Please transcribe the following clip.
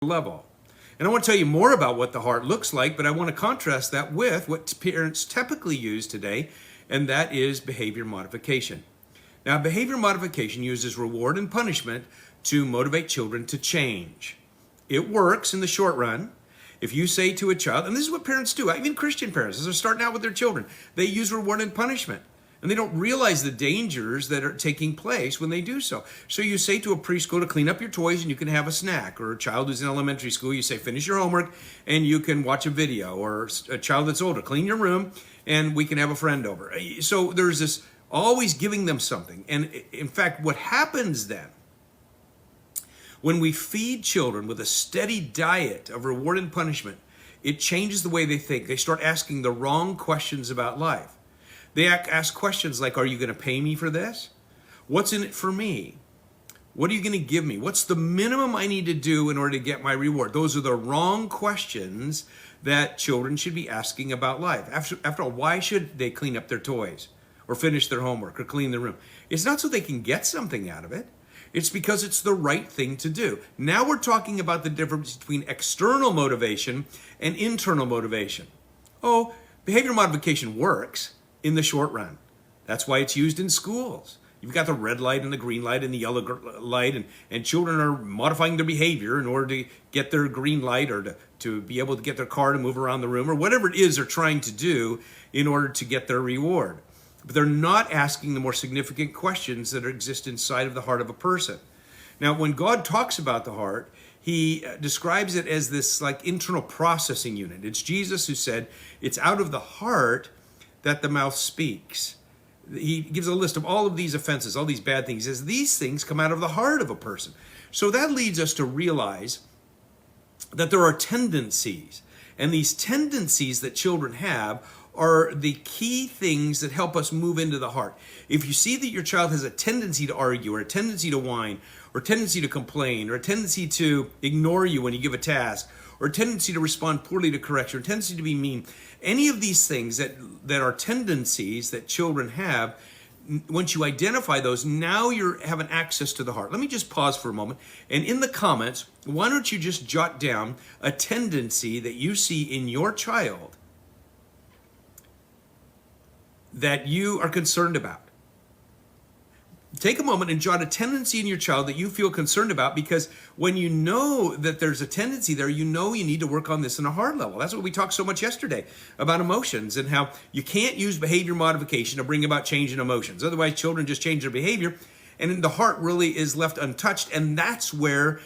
level. And I want to tell you more about what the heart looks like, but I want to contrast that with what parents typically use today, and that is behavior modification. Now, behavior modification uses reward and punishment to motivate children to change. It works in the short run. If you say to a child, and this is what parents do, even Christian parents, as they're starting out with their children, they use reward and punishment. And they don't realize the dangers that are taking place when they do so. So you say to a preschool to clean up your toys and you can have a snack. Or a child who's in elementary school, you say finish your homework and you can watch a video. Or a child that's older, clean your room and we can have a friend over. So there's this always giving them something. And in fact, what happens then, when we feed children with a steady diet of reward and punishment, it changes the way they think. They start asking the wrong questions about life. They ask questions like, are you going to pay me for this? What's in it for me? What are you going to give me? What's the minimum I need to do in order to get my reward? Those are the wrong questions that children should be asking about life. After all, why should they clean up their toys or finish their homework or clean their room? It's not so they can get something out of it. It's because it's the right thing to do. Now we're talking about the difference between external motivation and internal motivation. Oh, behavior modification works in the short run. That's why it's used in schools. You've got the red light and the green light and the yellow light, and children are modifying their behavior in order to get their green light or to be able to get their car to move around the room or whatever it is they're trying to do in order to get their reward. But they're not asking the more significant questions that exist inside of the heart of a person. Now, when God talks about the heart, he describes it as this like internal processing unit. It's Jesus who said, it's out of the heart that the mouth speaks. He gives a list of all of these offenses, all these bad things. He says these things come out of the heart of a person. So that leads us to realize that there are tendencies. And these tendencies that children have are the key things that help us move into the heart. If you see that your child has a tendency to argue or a tendency to whine or a tendency to complain or a tendency to ignore you when you give a task or a tendency to respond poorly to correction or a tendency to be mean, any of these things that are tendencies that children have, once you identify those, now you're having access to the heart. Let me just pause for a moment. And in the comments, why don't you just jot down a tendency that you see in your child that you are concerned about. Take a moment and jot a tendency in your child that you feel concerned about, because when you know that there's a tendency there, you know you need to work on this in a heart level. That's what we talked so much yesterday about emotions and how you can't use behavior modification to bring about change in emotions. Otherwise, children just change their behavior and the heart really is left untouched, and that's where